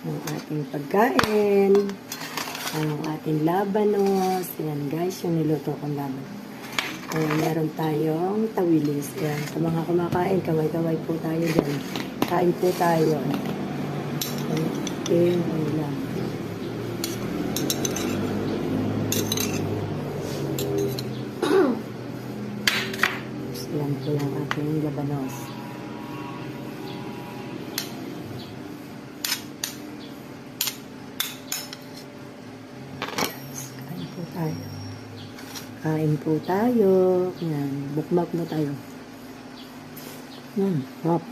ang ating pagkain, ang ating labanos. Ayan guys, yung niluto kong labanos. Ayan, meron tayong tawilis. Ayan, sa mga kumakain, kaway-kaway po tayo dyan. Kain po tayo. Ayan, ulam. Ayan po yung ating labanos. Kain po tayo. Yan, bukmak mo tayo. Hop.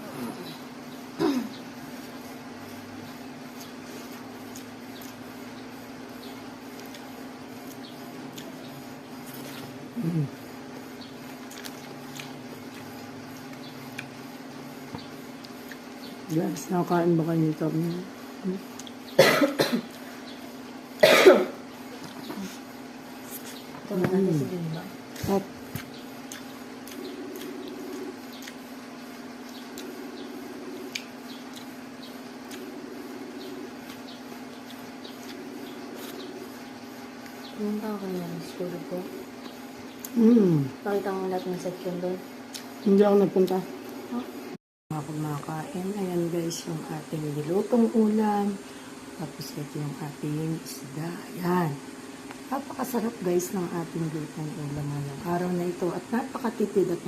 Guys, nakakain ba kayo nito? Ito na natin si Bimba. Hop. Pumunta ako kanya ng school ko. Pakita mo lahat ng section doon. Hindi ako nagpunta. Ako makakain. Ayan guys, yung ating nilutong ulam. Tapos ito yung ating isda. Ayan. Napakasarap guys ng ating lutong ulam ngayong araw na ito. At napakatipid at